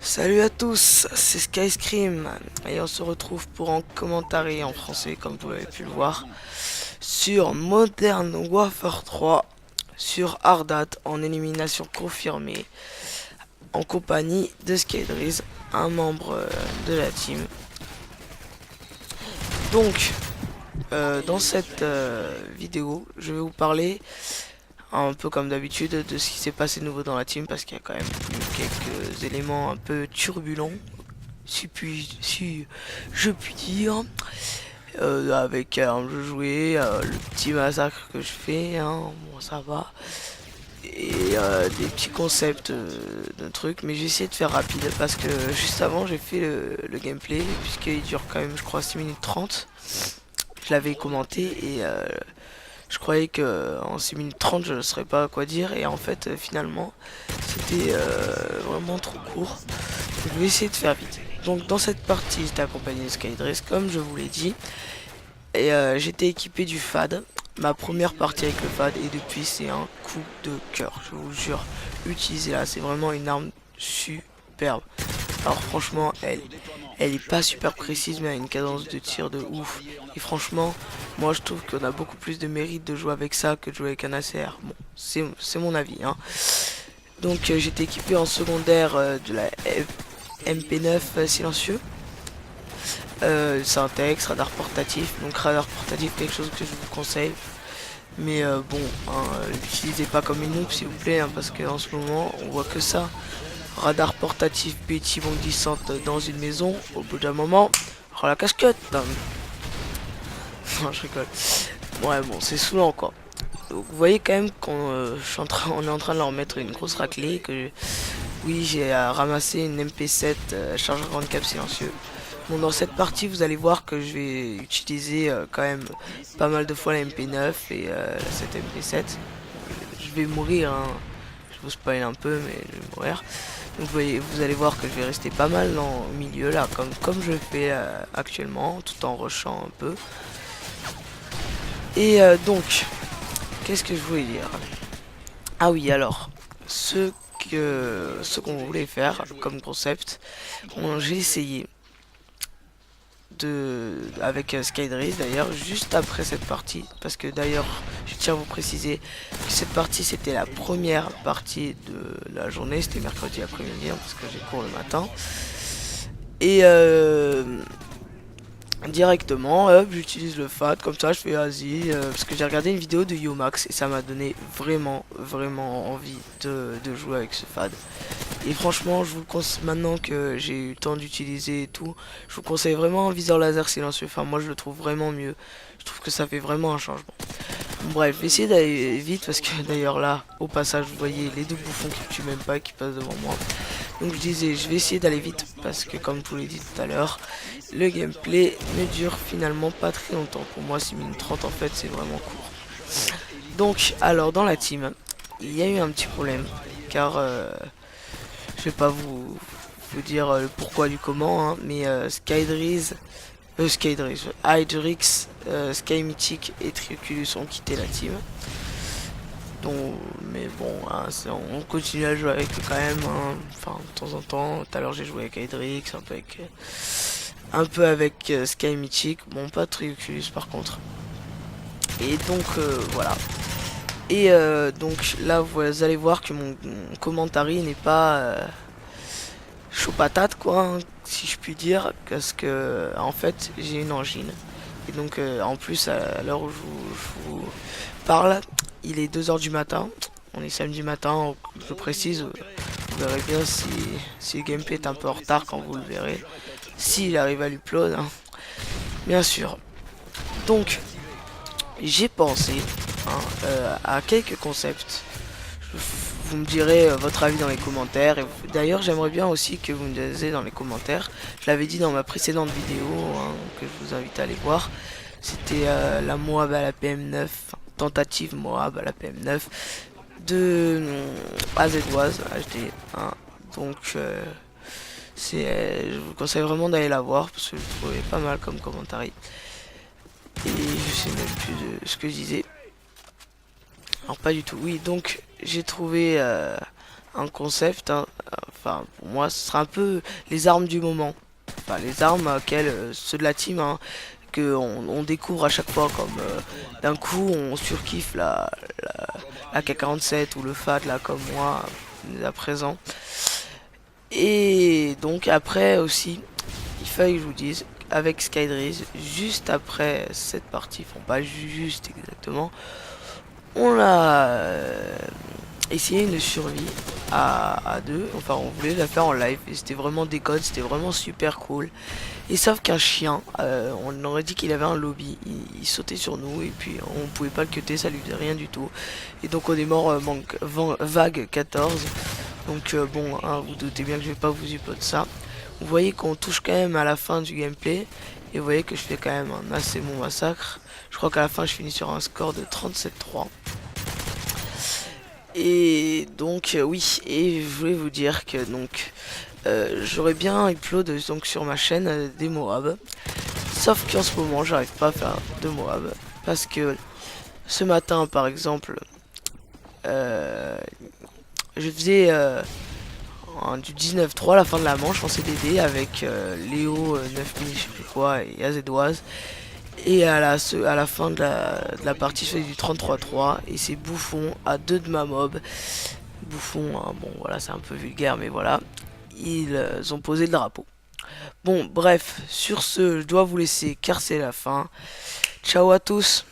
Salut à tous, c'est Skyscream et on se retrouve pour un commentaire en français comme vous l'avez pu le voir sur Modern Warfare 3 sur Ardat en élimination confirmée en compagnie de Skydriz, un membre de la team. Donc dans cette vidéo je vais vous parler un peu comme d'habitude de ce qui s'est passé de nouveau dans la team parce qu'il y a quand même eu quelques éléments un peu turbulents si je puis dire, avec un jeu joué, le petit massacre que je fais, hein, bon ça va, et des petits concepts de trucs, mais j'ai essayé de faire rapide parce que juste avant j'ai fait le gameplay, puisqu'il dure quand même je crois 6 minutes 30, je l'avais commenté et je croyais que en 6 minutes 30 je ne saurais pas quoi dire et en fait finalement c'était vraiment trop court. Je vais essayer de faire vite. Donc dans cette partie j'étais accompagné de Skydress comme je vous l'ai dit. Et j'étais équipé du FAD. Ma première partie avec le FAD et depuis c'est un coup de cœur. Je vous jure. Utilisez-la, c'est vraiment une arme superbe. Alors franchement elle est pas super précise mais elle a une cadence de tir de ouf. Et franchement moi je trouve qu'on a beaucoup plus de mérite de jouer avec ça que de jouer avec un ACR. Bon c'est mon avis hein. Donc j'étais équipé en secondaire de la MP9 silencieux, Syntex, radar portatif. Donc radar portatif, quelque chose que je vous conseille. Mais bon, hein, l'utilisez pas comme une noob s'il vous plaît, hein, parce qu'en ce moment on voit que ça. Radar portatif, petit bombe glissante dans une maison. Au bout d'un moment, oh la casquette. Non, je rigole. Ouais, bon, c'est saoulant quoi. Donc, vous voyez quand même on est en train de leur mettre une grosse raclée. Oui, j'ai ramassé une MP7 chargeur grande cap silencieux. Bon, dans cette partie, vous allez voir que je vais utiliser quand même pas mal de fois la MP9 et cette MP7. Je vais mourir, hein. Je vous spoil un peu, mais je vais mourir. Donc vous allez voir que je vais rester pas mal dans le milieu là, comme je le fais actuellement, tout en rushant un peu. Et donc, qu'est-ce que je voulais dire? Ah oui, alors, ce qu'on voulait faire comme concept, j'ai essayé avec Skydriz d'ailleurs juste après cette partie, parce que d'ailleurs je tiens à vous préciser que cette partie c'était la première partie de la journée, c'était mercredi après-midi hein, parce que j'ai cours le matin et directement hop, j'utilise le FAT comme ça, je fais vas-y parce que j'ai regardé une vidéo de Yomax et ça m'a donné vraiment envie de jouer avec ce FAD. Et franchement, je vous le conseille maintenant que j'ai eu le temps d'utiliser et tout. Je vous conseille vraiment un viseur laser silencieux. Enfin, moi je le trouve vraiment mieux. Je trouve que ça fait vraiment un changement. Bref, essayez d'aller vite parce que d'ailleurs là, au passage, vous voyez les deux bouffons qui me tuent même pas qui passent devant moi. Donc je disais, je vais essayer d'aller vite parce que comme je vous l'ai dit tout à l'heure, le gameplay ne dure finalement pas très longtemps. Pour moi, 6 minutes 30 en fait, c'est vraiment court. Donc, alors dans la team, il y a eu un petit problème car je vais pas vous dire le pourquoi du comment, hein, mais Hydrix, Sky Mythic et Trioculus ont quitté la team. Donc, mais bon, hein, on continue à jouer avec eux quand même, hein, enfin de temps en temps. Tout à l'heure j'ai joué avec Hydrix, un peu avec Sky Mythic, bon pas Trioculus par contre. Et donc voilà. Et donc là vous allez voir que mon commentary n'est pas chaud patate quoi, hein, si je puis dire, parce que en fait j'ai une angine. Et donc en plus à l'heure où je vous parle, il est 2 heures du matin. On est samedi matin, je précise. Vous verrez bien si le gameplay est un peu en retard quand vous le verrez. S'il arrive à l'upload, hein, bien sûr. Donc j'ai pensé hein, à quelques concepts. Vous me direz votre avis dans les commentaires. Et d'ailleurs, j'aimerais bien aussi que vous me disiez dans les commentaires. Je l'avais dit dans ma précédente vidéo, hein, que je vous invite à aller voir. C'était la Moab à la PM9, enfin, tentative Moab à la PM9 de AZWAZ HD. Hein. Donc, je vous conseille vraiment d'aller la voir parce que je trouvais pas mal comme commentaire. Et je sais même plus de ce que je disais. Alors pas du tout, oui, donc j'ai trouvé un concept, hein. Enfin pour moi ce sera un peu les armes du moment, enfin les armes auxquelles ceux de la team, hein, que on découvre à chaque fois, comme d'un coup on surkiffe la K47 ou le FAT là comme moi à présent. Et donc après aussi, il fallait que je vous dise, avec Skydreeze, juste après cette partie, enfin pas juste exactement, on a essayé une survie à deux, enfin on voulait la faire en live, et c'était vraiment des codes, c'était vraiment super cool. Et sauf qu'un chien, on aurait dit qu'il avait un lobby, il sautait sur nous et puis on pouvait pas le cutter, ça lui faisait rien du tout. Et donc on est mort vague 14. Donc bon, hein, vous doutez bien que je vais pas vous upload ça. Vous voyez qu'on touche quand même à la fin du gameplay. Et vous voyez que je fais quand même un assez bon massacre. Je crois qu'à la fin je finis sur un score de 37-3. Et donc oui, et je voulais vous dire que donc j'aurais bien upload donc sur ma chaîne des Moab. Sauf qu'en ce moment j'arrive pas à faire de Moab. Parce que ce matin par exemple, euh, je faisais du 19-3 à la fin de la manche en CDD avec Léo 9000 je sais plus quoi et Azédoise. Et à la fin de la partie je fais du 33-3 et c'est Bouffon à 2 de ma mob. Bouffon, hein, bon voilà c'est un peu vulgaire mais voilà. Ils ont posé le drapeau. Bon bref, sur ce je dois vous laisser car c'est la fin. Ciao à tous.